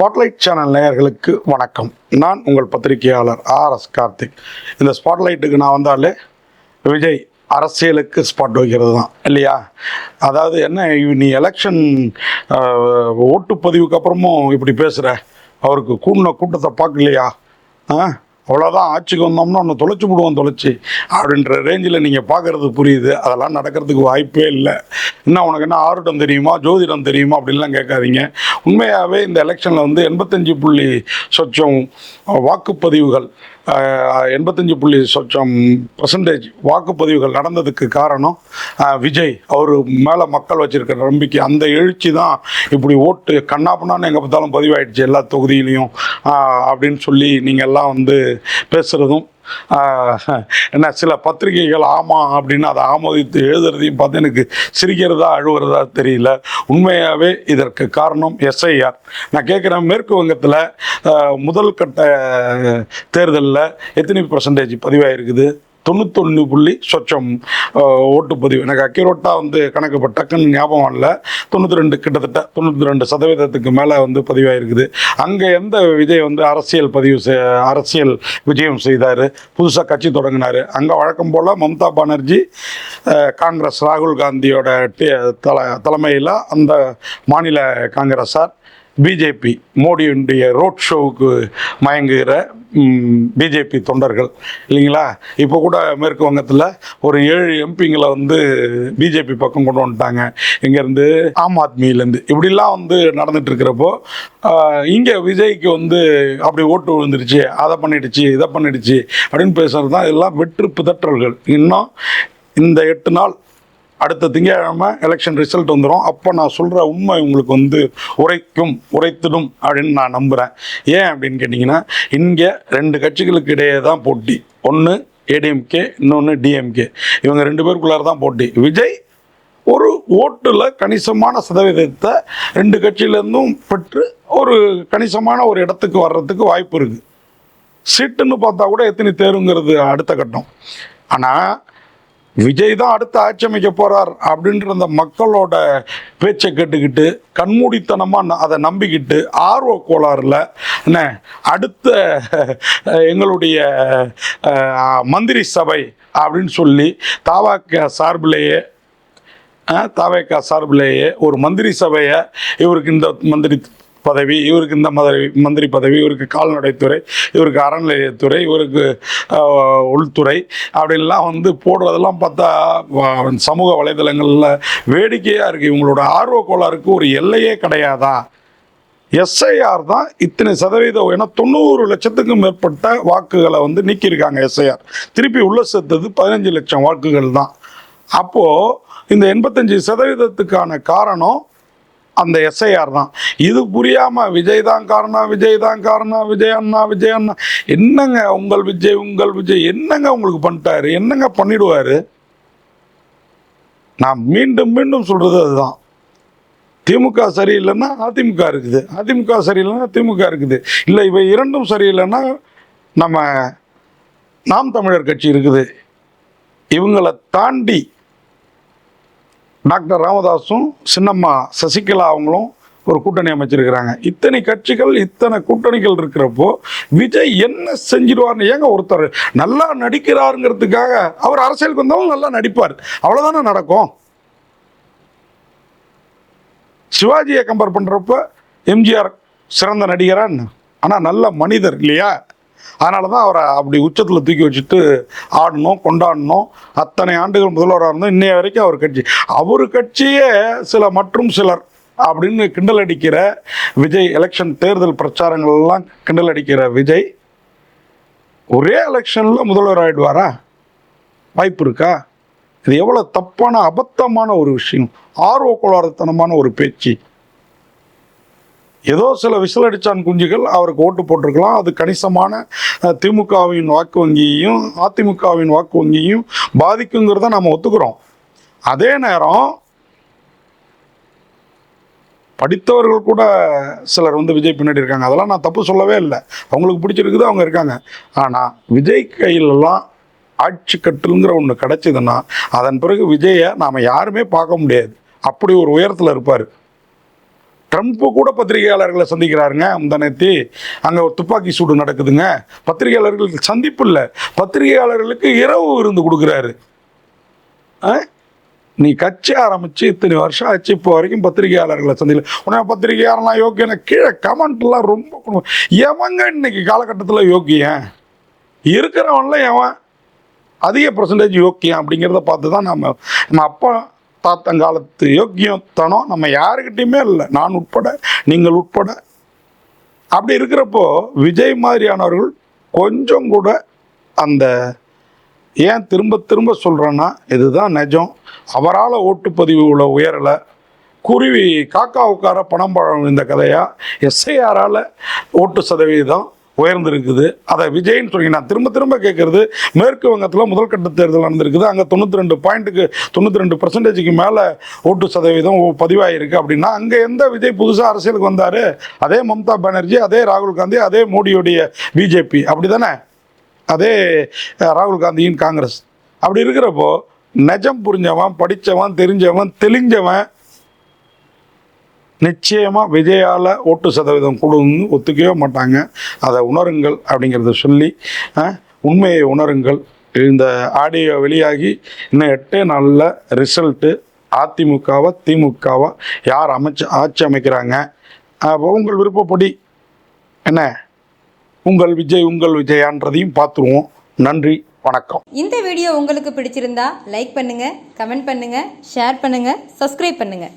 Spotlight channel நேயர்களுக்கு வணக்கம். நான் உங்கள் பத்திரிகையாளர் RS கார்த்திக். இந்த ஸ்பாட்லைட்டுக்கு நான் வந்தாலே விஜய் அரசியலுக்கு ஸ்பாட் வைக்கிறது தான் இல்லையா? அதாவது என்ன, நீ எலெக்ஷன் ஓட்டுப்பதிவுக்கு அப்புறமும் இப்படி பேசுகிற, அவருக்கு கூட்டின கூட்டத்தை பார்க்கலையா? அவ்வளோதான், ஆட்சிக்கு வந்தோம்னா ஒன்று தொலைச்சி விடுவோம் தொலைச்சி அப்படின்ற ரேஞ்சில் நீங்கள் பார்க்குறது புரியுது. அதெல்லாம் நடக்கிறதுக்கு வாய்ப்பே இல்லை. இன்னும் உனக்கு என்ன ஆருடம் தெரியுமா, ஜோதிடம் தெரியுமா அப்படின்லாம் கேட்காதீங்க. உண்மையாகவே இந்த எலெக்ஷனில் வந்து 85% வாக்குப்பதிவுகள் 85% வாக்குப்பதிவுகள் நடந்ததுக்கு காரணம் விஜய். அவர் மேலே மக்கள் வச்சுருக்கிற நம்பிக்கை, அந்த எழுச்சி தான் இப்படி ஓட்டு கண்ணாப்பண்ணான்னு எங்கே பார்த்தாலும் பதிவாயிடுச்சு எல்லா தொகுதியிலையும் அப்படின்னு சொல்லி நீங்கள் எல்லாம் வந்து பேசுகிறதும் என்ன, சில பத்திரிகைகள் ஆமாம் அப்படின்னு அதை ஆமோதித்து எழுதுறதையும் பார்த்து எனக்கு சிரிக்கிறதா அழுவுறதா தெரியல. உண்மையாகவே இதற்கு காரணம் SIR. நான் கேட்குறேன், மேற்கு வங்கத்தில் முதல் கட்ட தேர்தலில் எத்தனை % பதிவாயிருக்குது? 91% ஓட்டுப்பதிவு. எனக்கு அக்யூரேட்டாக வந்து கணக்கு டக்குன்னு ஞாபகம் இல்லை. 92 கிட்டத்தட்ட 92% மேலே வந்து பதிவாயிருக்குது. அங்கே எந்த விஜய் வந்து அரசியல் விஜயம் செய்தார், புதுசாக கட்சி தொடங்கினார். அங்கே வழக்கம் போல் மம்தா பானர்ஜி, காங்கிரஸ் ராகுல் காந்தியோட தலைமையில் அந்த மாநில காங்கிரஸார், பிஜேபி மோடியுடைய ரோட் ஷோவுக்கு மயங்குகிற பிஜேபி தொண்டர்கள் இல்லைங்களா? இப்போ கூட மேற்கு வங்கத்தில் ஒரு 7 MPங்களை வந்து பிஜேபி பக்கம் கொண்டு வந்துட்டாங்க. இங்கேருந்து ஆம் ஆத்மியிலேருந்து இப்படிலாம் வந்து நடந்துட்டு இருக்கிறப்போ இங்கே விஜய்க்கு வந்து அப்படி ஓட்டு விழுந்துருச்சு, அதை பண்ணிடுச்சு இதை பண்ணிடுச்சு அப்படின்னு பேசுகிறது தான் இதெல்லாம் வெற்று பிதற்றல்கள். இன்னும் இந்த 8 நாள், அடுத்த திங்கட்கிழமை எலெக்ஷன் ரிசல்ட் வந்துடும். அப்போ நான் சொல்கிற உண்மை உங்களுக்கு வந்து உரைத்திடும் அப்படின்னு நான் நம்புகிறேன். ஏன் அப்படின்னு கேட்டிங்கன்னா, இங்கே 2 கட்சிகளுக்கு இடையே தான் போட்டி. ஒன்று ADMK, இன்னொன்று DMK. இவங்க 2 பேருக்குள்ளார தான் போட்டி. விஜய் ஒரு ஓட்டில் கணிசமான சதவீதத்தை 2 கட்சியிலேருந்தும் பெற்று ஒரு கணிசமான ஒரு இடத்துக்கு வர்றதுக்கு வாய்ப்பு இருக்குது. சீட்டுன்னு பார்த்தா கூட எத்தனை தேருங்கிறது அடுத்த கட்டம். ஆனால் விஜய் தான் அடுத்த ஆட்சி அமைக்க போகிறார் அப்படின்ற அந்த மக்களோட பேச்சை கேட்டுக்கிட்டு கண்மூடித்தனமாக அதை நம்பிக்கிட்டு ஆர்வ கோளாறுல என்ன அடுத்த எங்களுடைய மந்திரி சபை அப்படின்னு சொல்லி தாவேகா சார்பிலேயே ஒரு மந்திரி சபையை, இவருக்கு இந்த மந்திரி பதவி, இவருக்கு இந்த மந்திரி பதவி, இவருக்கு கால்நடைத்துறை, இவருக்கு அறநிலையத்துறை, இவருக்கு உள்துறை அப்படின்லாம் வந்து போடுறதெல்லாம் பார்த்தா சமூக வலைதளங்களில் வேடிக்கையாக இருக்குது. இவங்களோட ஆர்வ கோளாறுக்கு ஒரு எல்லையே கிடையாதா? SIR தான் இத்தனை சதவீதம், ஏன்னா 90 லட்சத்துக்கும் மேற்பட்ட வாக்குகளை வந்து நீக்கியிருக்காங்க SIR. திருப்பி உள்ள சேர்த்தது 15 லட்சம் வாக்குகள் தான். அப்போது இந்த 85% காரணம் அந்த SIR தான். இது புரியாமல் விஜய் தான் காரணம், விஜய் அண்ணா என்னங்க உங்கள் விஜய் என்னங்க உங்களுக்கு பண்ணிட்டாரு, என்னங்க பண்ணிடுவார்? நான் மீண்டும் சொல்கிறது அதுதான். திமுக சரியில்லைன்னா அதிமுக இருக்குது, அதிமுக சரியில்லைன்னா திமுக இருக்குது, இல்லை இவை இரண்டும் சரியில்லைன்னா நம்ம நாம் தமிழர் கட்சி இருக்குது. இவங்களை தாண்டி டாக்டர் ராமதாஸும் சின்னம்மா சசிகலா அவங்களும் ஒரு கூட்டணி அமைச்சிருக்கிறாங்க. இத்தனை கட்சிகள், இத்தனை கூட்டணிகள் இருக்கிறப்போ விஜய் என்ன செஞ்சிடுவார்னு? ஏங்க ஒருத்தர் நல்லா நடிக்கிறாருங்கிறதுக்காக அவர் அரசியலுக்கு வந்தாலும் நல்லா நடிப்பார், அவ்வளோதானே நடக்கும். சிவாஜியை கம்பேர் பண்ணுறப்ப MGR சிறந்த நடிகரான்னு, ஆனால் நல்ல மனிதர் இல்லையா? அதனால தான் அவரை அப்படி உச்சத்தில் தூக்கி வச்சுட்டு ஆடணும், கொண்டாடணும். அத்தனை ஆண்டுகள் முதல்வராக இருந்தோம், இன்னைய வரைக்கும் அவர் கட்சியே சிலர் அப்படின்னு கிண்டல் அடிக்கிற விஜய், எலெக்ஷன் தேர்தல் பிரச்சாரங்கள்லாம் கிண்டல் அடிக்கிற விஜய் ஒரே எலெக்ஷனில் முதல்வர் ஆகிடுவாரா? வாய்ப்பு இருக்கா? இது எவ்வளோ தப்பான அபத்தமான ஒரு விஷயம், ஆர்வ கோளாறுத்தனமான ஒரு பேச்சு. ஏதோ சில விசிலடிச்சான் குஞ்சுகள் அவருக்கு ஓட்டு போட்டிருக்கலாம். அது கணிசமான திமுகவின் வாக்கு வங்கியையும் அதிமுகவின் வாக்கு வங்கியையும் பாதிக்குங்கிறத நம்ம ஒத்துக்கிறோம். அதே நேரம் படித்தவர்கள் கூட சிலர் வந்து விஜய் பின்னாடி இருக்காங்க. அதெல்லாம் நான் தப்பு சொல்லவே இல்லை, அவங்களுக்கு பிடிச்சிருக்குது, அவங்க இருக்காங்க. ஆனால் விஜய் கையிலெல்லாம் ஆட்சி கட்டுங்கிற ஒன்று கிடச்சிதுன்னா அதன் பிறகு விஜயை நாம் யாருமே பார்க்க முடியாது. அப்படி ஒரு உயரத்தில் இருப்பார். ட்ரம்ப்பு கூட பத்திரிகையாளர்களை சந்திக்கிறாருங்க. முந்தானேத்தி அங்கே ஒரு துப்பாக்கி சூடு நடக்குதுங்க. பத்திரிகையாளர்களுக்கு சந்திப்பு இல்லை, பத்திரிகையாளர்களுக்கு இரவு விருந்து கொடுக்குறாரு. நீ கட்சி ஆரம்பித்து இத்தனை வருஷம் ஆச்சு, இப்போ வரைக்கும் பத்திரிகையாளர்களை சந்திக்கல. உடனே பத்திரிகையாளர்லாம் யோக்கியன கீழே கமெண்ட்லாம் ரொம்ப எவங்க இன்னைக்கு காலகட்டத்தில் யோக்கியன் இருக்கிறவன்ல எவன் அதிக பர்சன்டேஜ் யோக்கியம் அப்படிங்கிறத பார்த்து தான் நம்ம அப்பா தாத்தங்காலத்து யோக்கியத்தனம் நம்ம யாருக்கிட்டையுமே இல்லை, நான் உட்பட நீங்கள் உட்பட. அப்படி இருக்கிறப்போ விஜய் மாதிரியானவர்கள் கொஞ்சம் கூட அந்த ஏன் திரும்ப திரும்ப சொல்கிறேன்னா இதுதான் நிஜம். அவரால் ஓட்டுப்பதிவு உள்ள உயரலை. குருவி காக்கா உட்கார பணம் பழம் இந்த கதையாக எஸ்ஐஆரால் ஓட்டு சதவீதம் உயர்ந்திருக்குது. அதை விஜய்ன்னு சொல்லி நான் திரும்ப திரும்ப கேட்குறது, மேற்கு வங்கத்தில் முதல் கட்ட தேர்தல் நடந்திருக்குது. அங்கே 92% மேலே ஓட்டு சதவீதம் பதிவாகிருக்கு. அப்படின்னா அங்கே எந்த விஜய் புதுசாக அரசியலுக்கு வந்தார்? அதே மம்தா பானர்ஜி, அதே ராகுல் காந்தி, அதே மோடியோடைய பிஜேபி, அப்படி தானே? அதே ராகுல் காந்தியின் காங்கிரஸ். அப்படி இருக்கிறப்போ நிஜம் புரிஞ்சவன், படித்தவன், தெரிஞ்சவன், தெளிஞ்சவன் நிச்சயமாக விஜயால் ஓட்டு சதவீதம் கொடுன்னு ஒத்துக்கவே மாட்டாங்க. அதை உணருங்கள் அப்படிங்கிறத சொல்லி, உண்மையை உணருங்கள். இந்த ஆடியோ வெளியாகி இன்னும் 8 நாளில் ரிசல்ட்டு அதிமுகவா திமுகவா யார் ஆட்சி அமைக்கிறாங்க, உங்கள் விருப்பப்படி என்ன உங்கள் விஜயான்றதையும் பார்த்துருவோம். நன்றி, வணக்கம். இந்த வீடியோ உங்களுக்கு பிடிச்சிருந்தா லைக் பண்ணுங்கள், கமெண்ட் பண்ணுங்கள், ஷேர் பண்ணுங்கள், சப்ஸ்கிரைப் பண்ணுங்கள்.